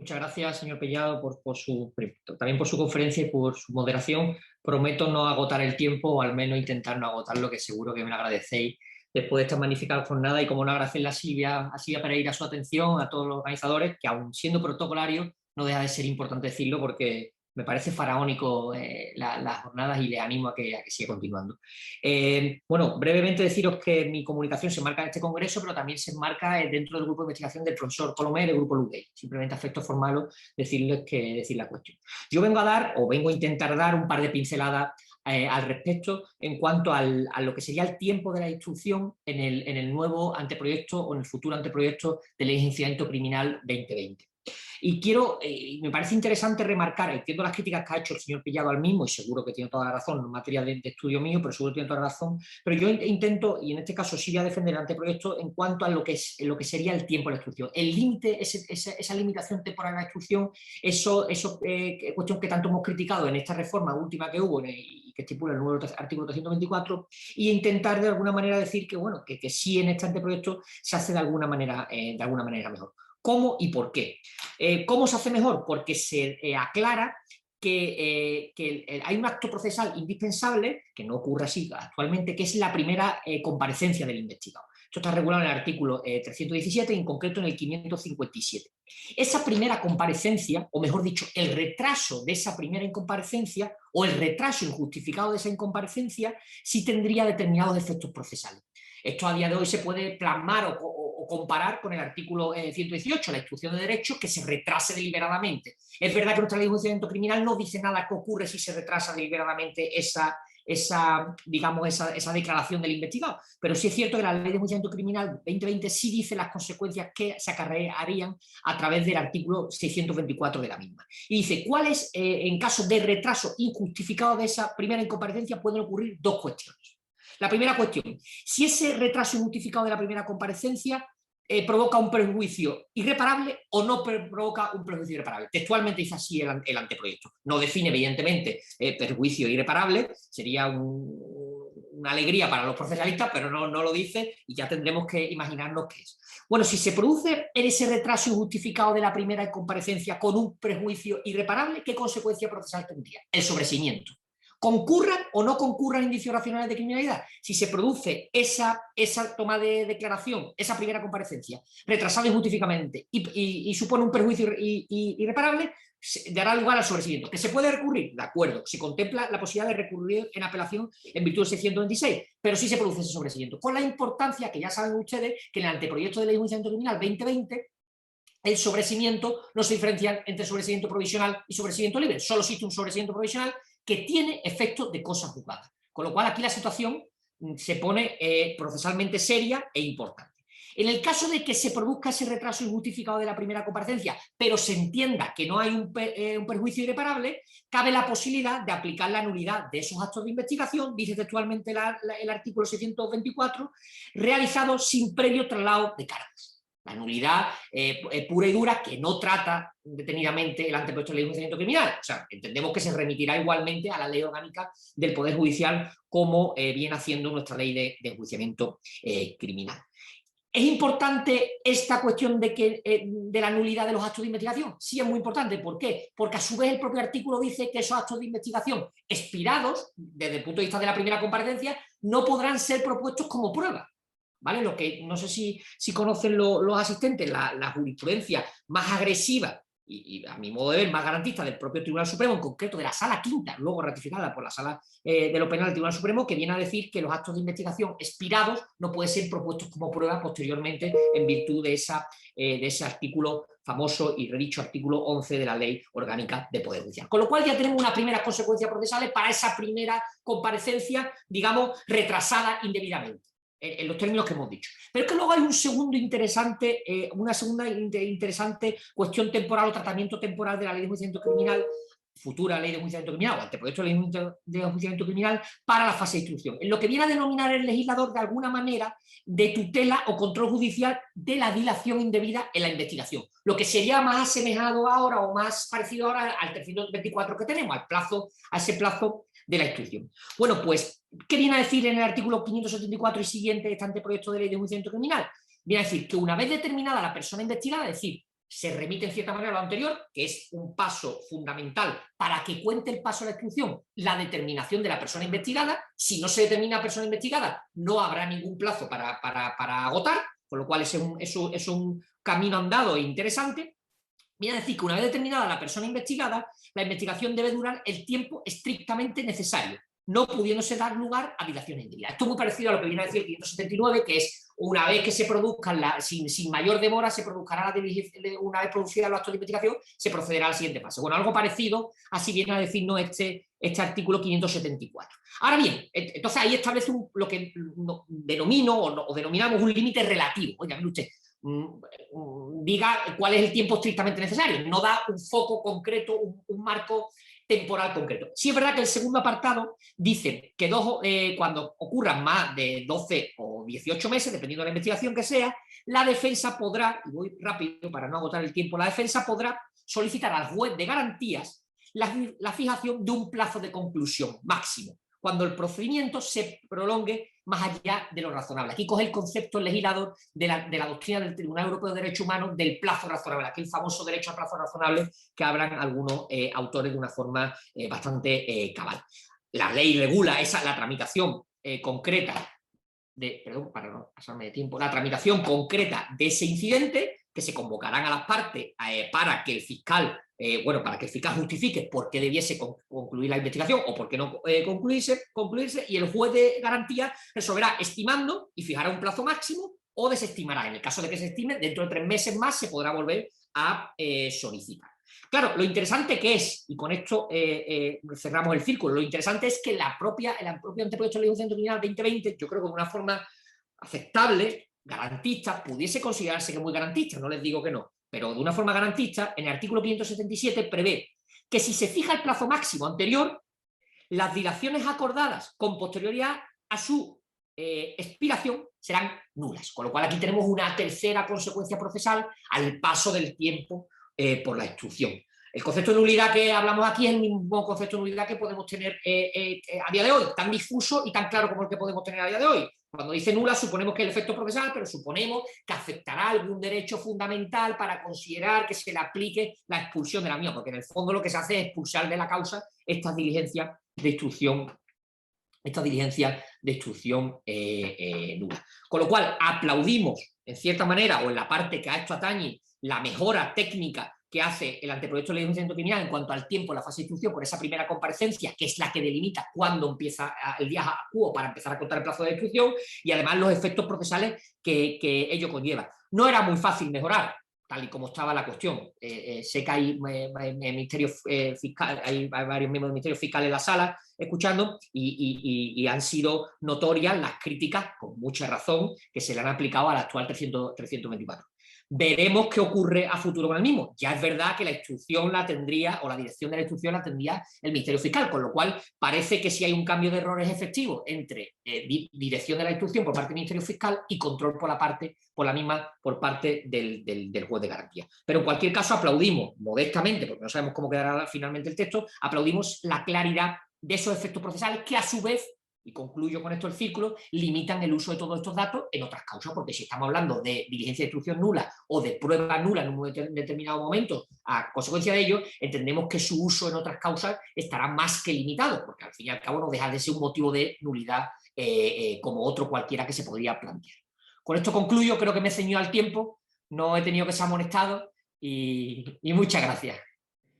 Muchas gracias, señor Pellado, también por su conferencia y por su moderación. Prometo no agotar el tiempo, o al menos intentar no agotarlo, que seguro que me lo agradecéis después de esta magnífica jornada. Y como no, agradecerle a Silvia Pereira su atención, a todos los organizadores, que aun siendo protocolario, no deja de ser importante decirlo porque me parece faraónico las jornadas y les animo a que siga continuando. Bueno, brevemente deciros que mi comunicación se marca en este congreso, pero también se enmarca dentro del grupo de investigación del profesor Colomer, el grupo Luguey. Simplemente a efectos formales decir la cuestión. Yo vengo a intentar dar un par de pinceladas al respecto en cuanto a lo que sería el tiempo de la instrucción en el nuevo anteproyecto o en el futuro anteproyecto de ley de enjuiciamiento criminal 2020. Y me parece interesante remarcar, entiendo las críticas que ha hecho el señor Pillado al mismo, y seguro que tiene toda la razón, no es materia de estudio mío, pero seguro que tiene toda la razón, pero yo intento, y en este caso sí voy a defender el anteproyecto en cuanto a lo que sería el tiempo de la instrucción. El límite, esa limitación temporal de la instrucción, cuestión que tanto hemos criticado en esta reforma última que hubo y que estipula el nuevo artículo 324, y intentar de alguna manera decir que, bueno, que sí en este anteproyecto se hace de alguna manera mejor. ¿Cómo y por qué? ¿Cómo se hace mejor? Porque se aclara que hay un acto procesal indispensable, que no ocurre así actualmente, que es la primera comparecencia del investigado. Esto está regulado en el artículo 317 y en concreto en el 557. Esa primera comparecencia, o mejor dicho, el retraso de esa primera incomparecencia o el retraso injustificado de esa incomparecencia sí tendría determinados efectos procesales. Esto a día de hoy se puede plasmar o comparar con el artículo 118, la instrucción de derechos, que se retrase deliberadamente. Es verdad que nuestra ley de enjuiciamiento criminal no dice nada que ocurre si se retrasa deliberadamente esa declaración del investigado, pero sí es cierto que la ley de enjuiciamiento criminal 2020 sí dice las consecuencias que se acarrearían a través del artículo 624 de la misma. Y dice, ¿cuáles, en caso de retraso injustificado de esa primera incomparecencia, pueden ocurrir dos cuestiones? La primera cuestión, si ese retraso injustificado de la primera comparecencia provoca un perjuicio irreparable o no provoca un perjuicio irreparable. Textualmente dice así el anteproyecto. No define, evidentemente, perjuicio irreparable, sería una alegría para los procesalistas, pero no lo dice y ya tendremos que imaginarnos qué es. Bueno, si se produce en ese retraso injustificado de la primera comparecencia con un perjuicio irreparable, ¿qué consecuencia procesal tendría? El sobreseimiento. Concurran o no concurran indicios racionales de criminalidad. Si se produce esa toma de declaración, esa primera comparecencia, retrasada injustificadamente y supone un perjuicio irreparable, dará lugar al sobreseimiento. ¿Que se puede recurrir? De acuerdo, se contempla la posibilidad de recurrir en apelación en virtud del 626, pero sí se produce ese sobreseimiento. Con la importancia que ya saben ustedes que en el anteproyecto de ley de enjuiciamiento criminal 2020 el sobreseimiento no se diferencia entre sobreseimiento provisional y sobreseimiento libre. Solo existe un sobreseimiento provisional que tiene efectos de cosa juzgada. Con lo cual aquí la situación se pone procesalmente seria e importante. En el caso de que se produzca ese retraso injustificado de la primera comparecencia, pero se entienda que no hay un perjuicio irreparable, cabe la posibilidad de aplicar la nulidad de esos actos de investigación, dice textualmente el artículo 624, realizados sin previo traslado de cargas. La nulidad pura y dura que no trata detenidamente el anteproyecto de ley de enjuiciamiento criminal. O sea, entendemos que se remitirá igualmente a la ley orgánica del Poder Judicial como viene haciendo nuestra ley de enjuiciamiento criminal. ¿Es importante esta cuestión de la nulidad de los actos de investigación? Sí, es muy importante. ¿Por qué? Porque a su vez el propio artículo dice que esos actos de investigación expirados, desde el punto de vista de la primera comparecencia, no podrán ser propuestos como prueba. ¿Vale? Lo que no sé si conocen los asistentes, la jurisprudencia más agresiva y a mi modo de ver más garantista del propio Tribunal Supremo, en concreto de la Sala Quinta, luego ratificada por la Sala de lo Penal del Tribunal Supremo, que viene a decir que los actos de investigación expirados no pueden ser propuestos como prueba posteriormente en virtud de ese artículo famoso y redicho artículo 11 de la Ley Orgánica de Poder Judicial. Con lo cual ya tenemos unas primeras consecuencias procesales para esa primera comparecencia, digamos, retrasada indebidamente, en los términos que hemos dicho. Pero es que luego hay una segunda interesante cuestión temporal o tratamiento temporal de la ley de enjuiciamiento criminal, futura ley de enjuiciamiento criminal o anteproyecto de ley de enjuiciamiento criminal para la fase de instrucción, en lo que viene a denominar el legislador de alguna manera de tutela o control judicial de la dilación indebida en la investigación, lo que sería más asemejado ahora o más parecido ahora al 324 que tenemos, a ese plazo de la instrucción. Bueno, pues, ¿qué viene a decir en el artículo 574 y siguiente de este anteproyecto de ley de enjuiciamiento criminal? Viene a decir que una vez determinada la persona investigada, es decir, se remite en cierta manera a lo anterior, que es un paso fundamental para que cuente el paso de la instrucción, la determinación de la persona investigada. Si no se determina la persona investigada, no habrá ningún plazo para agotar, con lo cual es un camino andado e interesante. Viene a decir que una vez determinada la persona investigada, la investigación debe durar el tiempo estrictamente necesario, no pudiéndose dar lugar a dilaciones indebidas. Esto es muy parecido a lo que viene a decir el 579, que es una vez que se produzcan, sin mayor demora, se produzirá la diligencia, una vez producidos los actos de investigación, se procederá a la siguiente fase. Bueno, algo parecido, así viene a decirnos este artículo 574. Ahora bien, entonces ahí establece lo que denomino o denominamos un límite relativo. Oiga, mire usted, diga cuál es el tiempo estrictamente necesario, no da un foco concreto, un marco temporal concreto. Sí es verdad que el segundo apartado dice que cuando ocurran más de 12 o 18 meses, dependiendo de la investigación que sea, la defensa podrá, y voy rápido para no agotar el tiempo, la defensa podrá solicitar al juez de garantías la fijación de un plazo de conclusión máximo, cuando el procedimiento se prolongue más allá de lo razonable. Aquí coge el concepto legislador de la doctrina del Tribunal Europeo de Derechos Humanos del plazo razonable, aquel famoso derecho al plazo razonable que hablan algunos autores de una forma bastante cabal. La ley regula la tramitación concreta perdón, para no pasarme de tiempo, la tramitación concreta de ese incidente, que se convocarán a las partes para que el fiscal justifique por qué debiese concluir la investigación o por qué no concluirse, y el juez de garantía resolverá estimando y fijará un plazo máximo o desestimará. En el caso de que se estime, dentro de 3 meses más se podrá volver a solicitar. Claro, lo interesante que es, y con esto cerramos el círculo, lo interesante es que el propio anteproyecto de ley 2020, yo creo que de una forma aceptable, garantista, pudiese considerarse que muy garantista, no les digo que no, pero de una forma garantista, en el artículo 577 prevé que si se fija el plazo máximo anterior, las dilaciones acordadas con posterioridad a su expiración serán nulas, con lo cual aquí tenemos una tercera consecuencia procesal al paso del tiempo por la instrucción. El concepto de nulidad que hablamos aquí es el mismo concepto de nulidad que podemos tener a día de hoy, tan difuso y tan claro como el que podemos tener a día de hoy. Cuando dice nula suponemos que el efecto procesal, pero suponemos que afectará algún derecho fundamental para considerar que se le aplique la expulsión de la misma, porque en el fondo lo que se hace es expulsar de la causa estas diligencias de instrucción nula. Con lo cual aplaudimos en cierta manera, o en la parte que a esto atañe, la mejora técnica que hace el anteproyecto de ley de enjuiciamiento criminal en cuanto al tiempo en la fase de instrucción por esa primera comparecencia, que es la que delimita cuándo empieza el día acuo para empezar a contar el plazo de instrucción, y además los efectos procesales que ello conlleva. No era muy fácil mejorar, tal y como estaba la cuestión. Sé que hay ministerios fiscales, hay varios miembros del Ministerio Fiscal en la sala escuchando y han sido notorias las críticas, con mucha razón, que se le han aplicado al actual 324. Veremos qué ocurre a futuro con el mismo. Ya es verdad que la instrucción la tendría, o la dirección de la instrucción la tendría el Ministerio Fiscal, con lo cual parece que sí hay un cambio de errores efectivos entre dirección de la instrucción por parte del Ministerio Fiscal y control por la misma por parte del juez de garantía. Pero en cualquier caso aplaudimos modestamente, porque no sabemos cómo quedará finalmente el texto, aplaudimos la claridad de esos efectos procesales que a su vez, y concluyo con esto el círculo, limitan el uso de todos estos datos en otras causas, porque si estamos hablando de diligencia de instrucción nula o de prueba nula en un determinado momento a consecuencia de ello, entendemos que su uso en otras causas estará más que limitado, porque al fin y al cabo no deja de ser un motivo de nulidad como otro cualquiera que se podría plantear. Con esto concluyo, creo que me he ceñido al tiempo, no he tenido que ser amonestado y muchas gracias.